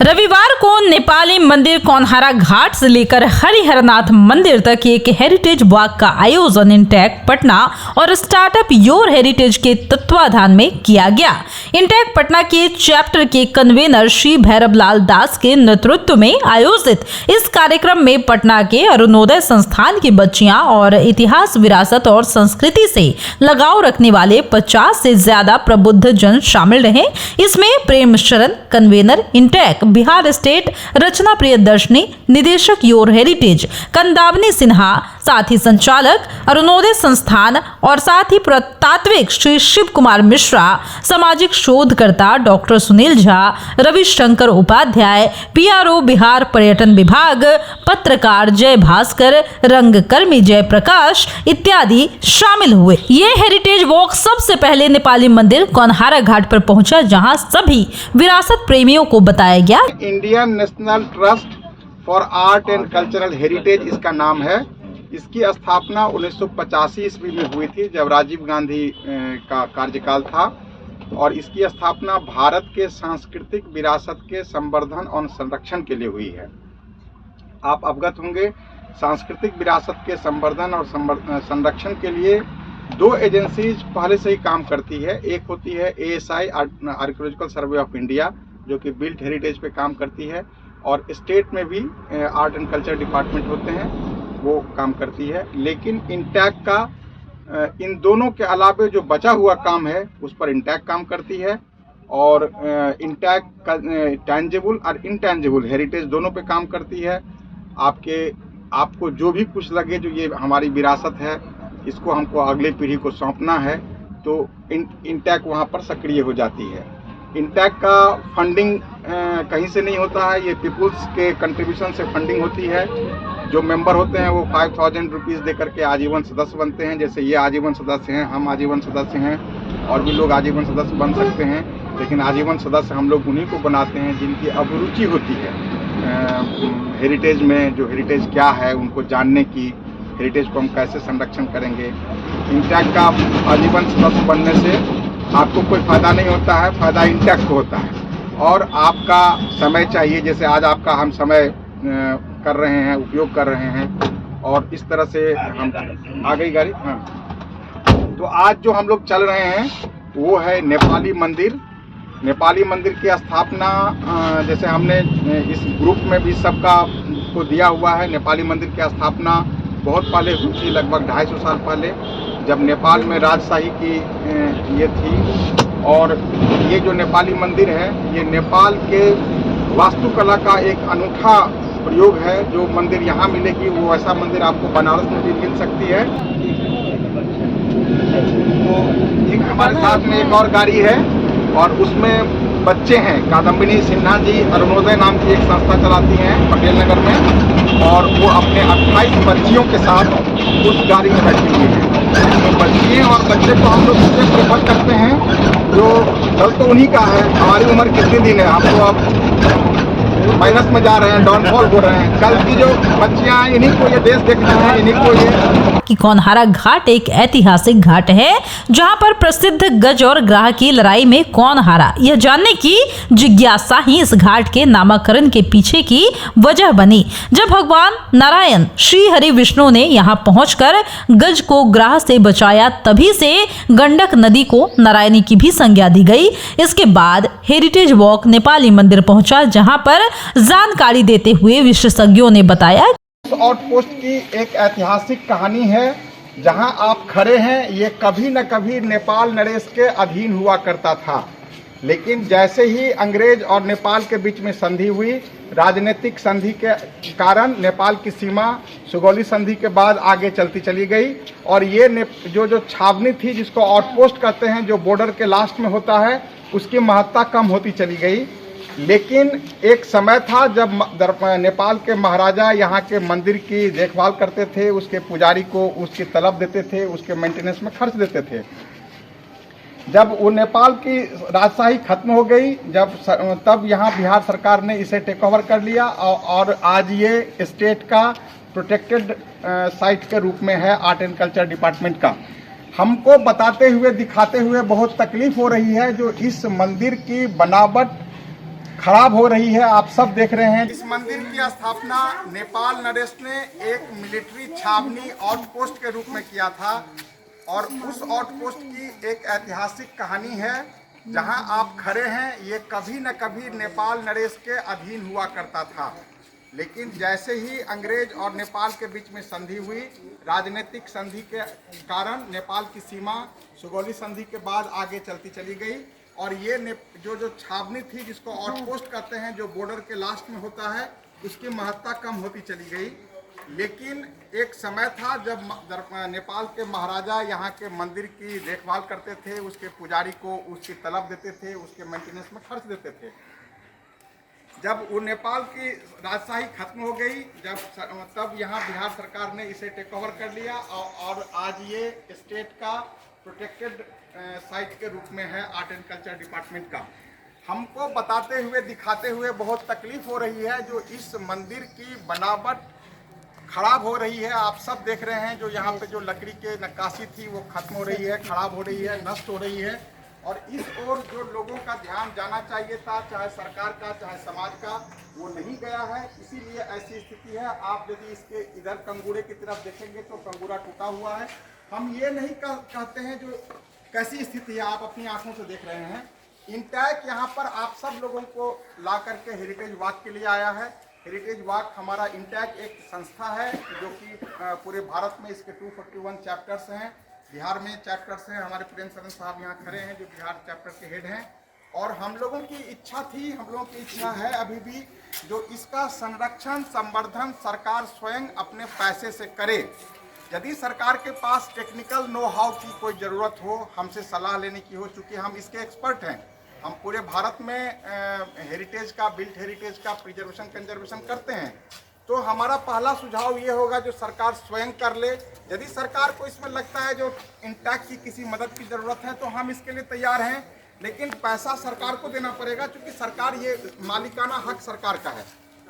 रविवार को नेपाली मंदिर कौनहारा घाट से लेकर हरिहरनाथ मंदिर तक एक हेरिटेज वॉक का आयोजन इंटेक पटना और स्टार्टअप योर हेरिटेज के तत्वाधान में किया गया। इंटेक पटना के चैप्टर के कन्वेनर श्री भैरवलाल दास के नेतृत्व में आयोजित इस कार्यक्रम में पटना के अरुणोदय संस्थान की बच्चियां और इतिहास, विरासत और संस्कृति से लगाव रखने वाले 50 से ज्यादा प्रबुद्ध जन शामिल रहे। इसमें प्रेम शरण, कन्वेनर इंटेक बिहार स्टेट, रचना प्रियदर्शनी, निदेशक योर हेरिटेज कंदावनी सिन्हा, साथ ही संचालक अरुणोदय संस्थान और साथ ही पुरातात्विक श्री शिव कुमार मिश्रा, सामाजिक शोधकर्ता डॉक्टर सुनील झा, रविशंकर उपाध्याय, पीआरओ बिहार पर्यटन विभाग, पत्रकार जय भास्कर, रंगकर्मी जय प्रकाश इत्यादि शामिल हुए। ये हेरिटेज वॉक सबसे पहले नेपाली मंदिर कौनहारा घाट पर पहुंचा, जहां सभी विरासत प्रेमियों को बताया गया। Indian national trust for art and cultural heritage इसका नाम है। इसकी स्थापना 1985 ईस्वी में हुई थी, जब राजीव गांधी का कार्यकाल था, और इसकी स्थापना भारत के सांस्कृतिक विरासत के संवर्धन और संरक्षण के लिए हुई है। आप अवगत होंगे, सांस्कृतिक विरासत के संवर्धन और संरक्षण के लिए दो एजेंसीज पहले से ही काम करती है। एक होती है ASI archaeological survey of India, जो कि बिल्ट हेरिटेज पे काम करती है, और स्टेट में भी आर्ट एंड कल्चर डिपार्टमेंट होते हैं, वो काम करती है। लेकिन इंटैक का इन दोनों के अलावे जो बचा हुआ काम है उस पर इंटैक काम करती है, और इंटैक का टैंजिबल और इनटैंजिबल हेरिटेज दोनों पे काम करती है। आपको जो भी कुछ लगे जो ये हमारी विरासत है, इसको हमको अगली पीढ़ी को सौंपना है, तो इंटैक वहाँ पर सक्रिय हो जाती है। इंटैक का फंडिंग कहीं से नहीं होता है, ये पीपुल्स के कंट्रीब्यूशन से फंडिंग होती है। जो मेंबर होते हैं वो 5000 रुपीज़ दे करके आजीवन सदस्य बनते हैं। जैसे ये आजीवन सदस्य हैं, हम आजीवन सदस्य हैं, और भी लोग आजीवन सदस्य बन सकते हैं। लेकिन आजीवन सदस्य हम लोग उन्हीं को बनाते हैं जिनकी अभिरुचि होती है हेरिटेज में, जो हेरिटेज क्या है उनको जानने की, हेरिटेज को हम कैसे संरक्षण करेंगे। इंटैक का आजीवन सदस्य बनने से आपको कोई फ़ायदा नहीं होता है, फ़ायदा इंटैक को होता है। और आपका समय चाहिए, जैसे आज आपका हम समय कर रहे हैं, उपयोग कर रहे हैं, और इस तरह से हम आ गई गाड़ी। हाँ, तो आज जो हम लोग चल रहे हैं वो है नेपाली मंदिर। नेपाली मंदिर की स्थापना जैसे हमने इस ग्रुप में भी सबका को दिया हुआ है। नेपाली मंदिर की स्थापना बहुत पहले हुई थी, लगभग 250 साल पहले, जब नेपाल में राजशाही की ये थी। और ये जो नेपाली मंदिर है, ये नेपाल के वास्तुकला का एक अनूठा प्रयोग है। जो मंदिर यहाँ मिलेगी वो ऐसा मंदिर आपको बनारस में भी मिल सकती है। तो एक हमारे साथ में एक और गाड़ी है, और उसमें बच्चे हैं। कादम्बिनी सिन्हा जी अरुणोदय नाम की एक संस्था चलाती हैं पटेल नगर में, और वो अपने 28 बच्चियों के साथ उस गाड़ी में बैठी हुई है। तो बच्चियाँ और बच्चे को हम लोग इससे प्रेफर करते हैं, जो दल तो उन्हीं का है। हमारी उम्र कितने दिन है, हम तो अब माइनस में जा रहे हैं, डाउनफॉल हो रहे हैं। कल की जो बच्चियां, इन्हीं को ये देश देखना है, इन्हीं को ये कि कौनहारा घाट एक ऐतिहासिक घाट है, जहां पर प्रसिद्ध गज और ग्राह की लड़ाई में कौन हारा, यह जानने की जिज्ञासा ही इस घाट के नामकरण के पीछे की वजह बनी। जब भगवान नारायण श्री हरि विष्णु ने यहां पहुंचकर गज को ग्राह से बचाया, तभी से गंडक नदी को नारायणी की भी संज्ञा दी गई। इसके बाद हेरिटेज वॉक नेपाली मंदिर पहुंचा, जहां पर जानकारी देते हुए विशेषज्ञों ने बताया, आउटपोस्ट की एक ऐतिहासिक कहानी है। जहां आप खड़े हैं, ये कभी न कभी नेपाल नरेश के अधीन हुआ करता था। लेकिन जैसे ही अंग्रेज और नेपाल के बीच में संधि हुई, राजनीतिक संधि के कारण नेपाल की सीमा सुगौली संधि के बाद आगे चलती चली गई, और ये जो छावनी थी, जिसको आउटपोस्ट कहते हैं, जो बॉर्डर के लास्ट में होता है, उसकी महत्ता कम होती चली गई। लेकिन एक समय था जब नेपाल के महाराजा यहाँ के मंदिर की देखभाल करते थे, उसके पुजारी को उसकी तलब देते थे, उसके मेंटेनेंस में खर्च देते थे। जब वो नेपाल की राजशाही खत्म हो गई, तब यहाँ बिहार सरकार ने इसे टेक ओवर कर लिया, और आज ये स्टेट का प्रोटेक्टेड साइट के रूप में है आर्ट एंड कल्चर डिपार्टमेंट का। हमको बताते हुए, दिखाते हुए बहुत तकलीफ हो रही है। जो इस मंदिर की बनावट खराब हो रही है, आप सब देख रहे हैं। इस मंदिर की स्थापना नेपाल नरेश ने एक मिलिट्री छावनी आउटपोस्ट के रूप में किया था और उस आउटपोस्ट की एक ऐतिहासिक कहानी है। जहां आप खड़े हैं ये कभी न कभी नेपाल नरेश के अधीन हुआ करता था, लेकिन जैसे ही अंग्रेज और नेपाल के बीच में संधि हुई, राजनीतिक संधि के कारण नेपाल की सीमा सुगौली संधि के बाद आगे चलती चली गई और ये जो छावनी थी, जिसको आउटपोस्ट कहते हैं, जो बॉर्डर के लास्ट में होता है, उसकी महत्ता कम होती चली गई। लेकिन एक समय था जब नेपाल के महाराजा यहाँ के मंदिर की देखभाल करते थे, उसके पुजारी को उसकी तलब देते थे, उसके मेंटेनेंस में खर्च देते थे। जब वो नेपाल की राजशाही खत्म हो गई, तब यहाँ बिहार सरकार ने इसे टेक ओवर कर लिया और आज ये स्टेट का प्रोटेक्टेड साइट के रूप में है आर्ट एंड कल्चर डिपार्टमेंट का। हमको बताते हुए दिखाते हुए बहुत तकलीफ हो रही है, जो इस मंदिर की बनावट खराब हो रही है। आप सब देख रहे हैं, जो यहाँ पे जो लकड़ी के नक्काशी थी वो खत्म हो रही है, खराब हो रही है, नष्ट हो रही है। और इस ओर जो लोगों का ध्यान जाना चाहिए था, चाहे सरकार का चाहे समाज का, वो नहीं गया है, इसीलिए ऐसी स्थिति है। आप यदि इसके इधर कंगूरे की तरफ देखेंगे तो कंगूरा टूटा हुआ है। हम ये नहीं कहते हैं जो कैसी स्थिति है, आप अपनी आंखों से देख रहे हैं। इंटैक्ट यहाँ पर आप सब लोगों को ला करके हेरिटेज वॉक के लिए आया है। हेरिटेज वॉक हमारा इंटैक्ट एक संस्था है जो कि पूरे भारत में इसके 241 चैप्टर्स हैं। बिहार में चैप्टर्स हैं। हमारे प्रेम सरन साहब यहाँ खड़े हैं जो बिहार चैप्टर के हेड हैं। और हम लोगों की इच्छा थी, हम लोगों की इच्छा है अभी भी, जो इसका संरक्षण संवर्धन सरकार स्वयं अपने पैसे से करे। यदि सरकार के पास टेक्निकल नो हाउ की कोई ज़रूरत हो, हमसे सलाह लेने की हो, चूँकि हम इसके एक्सपर्ट हैं, हम पूरे भारत में हेरिटेज का, बिल्ट हेरिटेज का प्रिजर्वेशन कंजर्वेशन करते हैं, तो हमारा पहला सुझाव ये होगा जो सरकार स्वयं कर ले। यदि सरकार को इसमें लगता है जो इंटैक्ट की किसी मदद की ज़रूरत है तो हम इसके लिए तैयार हैं, लेकिन पैसा सरकार को देना पड़ेगा, क्योंकि सरकार, ये मालिकाना हक सरकार का है।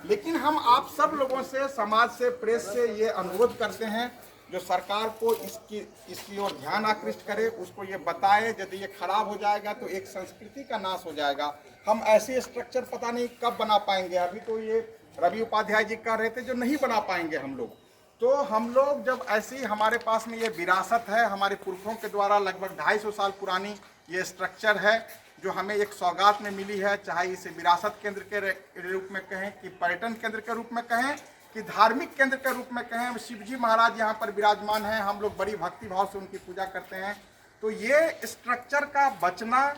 लेकिन हम आप सब लोगों से, समाज से, प्रेस से ये अनुरोध करते हैं जो सरकार को इसकी ओर ध्यान आकृष्ट करे, उसको ये बताए। यदि ये खराब हो जाएगा तो एक संस्कृति का नाश हो जाएगा। हम ऐसे स्ट्रक्चर पता नहीं कब बना पाएंगे। अभी तो ये रवि उपाध्याय जी कह रहे थे जो नहीं बना पाएंगे हम लोग। तो हम लोग जब ऐसी, हमारे पास में ये विरासत है, हमारे पुरखों के द्वारा लगभग 250 साल पुरानी ये स्ट्रक्चर है जो हमें एक सौगात में मिली है। चाहे इसे विरासत केंद्र के रूप में कहें, कि पर्यटन केंद्र के रूप में कहें, कि धार्मिक केंद्र के रूप में कहें। शिवजी महाराज यहाँ पर विराजमान हैं, हम लोग बड़ी भक्ति भाव से उनकी पूजा करते हैं। तो ये स्ट्रक्चर का बचना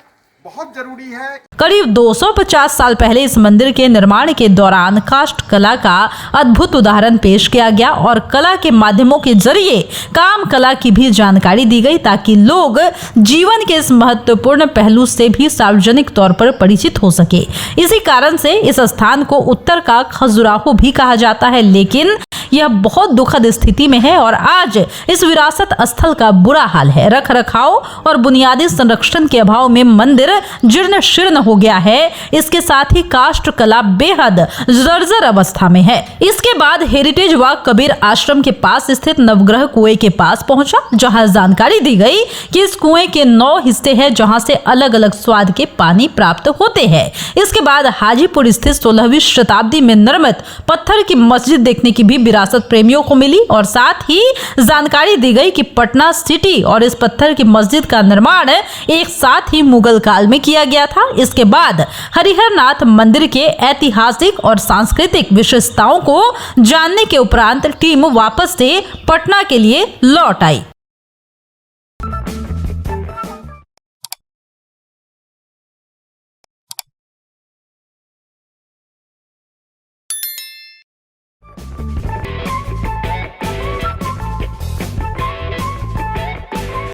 बहुत जरूरी है। करीब 250 साल पहले इस मंदिर के निर्माण के दौरान काष्ठ कला का अद्भुत उदाहरण पेश किया गया और कला के माध्यमों के जरिए काम कला की भी जानकारी दी गई, ताकि लोग जीवन के इस महत्वपूर्ण पहलू से भी सार्वजनिक तौर पर परिचित हो सके। इसी कारण से इस स्थान को उत्तर का खजुराहो भी कहा जाता है, लेकिन यह बहुत दुखद स्थिति में है और आज इस विरासत स्थल का बुरा हाल है। रख रखाव और बुनियादी संरक्षण के अभाव में मंदिर जीर्ण शीर्ण हो गया है। इसके साथ ही काष्ठ कला बेहद जर्जर अवस्था में है। इसके बाद हेरिटेज वॉक कबीर आश्रम के पास स्थित नवग्रह कुएं के पास पहुंचा, जहां जानकारी दी गई कि इस कुएं के 9 हिस्से हैं, जहां से अलग अलग स्वाद के पानी प्राप्त होते हैं। इसके बाद हाजीपुर स्थित 16वीं शताब्दी में निर्मित पत्थर की मस्जिद देखने की भी विरासत प्रेमियों को मिली और साथ ही जानकारी दी गई कि पटना सिटी और इस पत्थर की मस्जिद का निर्माण एक साथ ही मुगल काल में किया गया था। इसके बाद हरिहर नाथ मंदिर के ऐतिहासिक और सांस्कृतिक विशेषताओं को जानने के उपरांत टीम वापस से पटना के लिए लौट आई।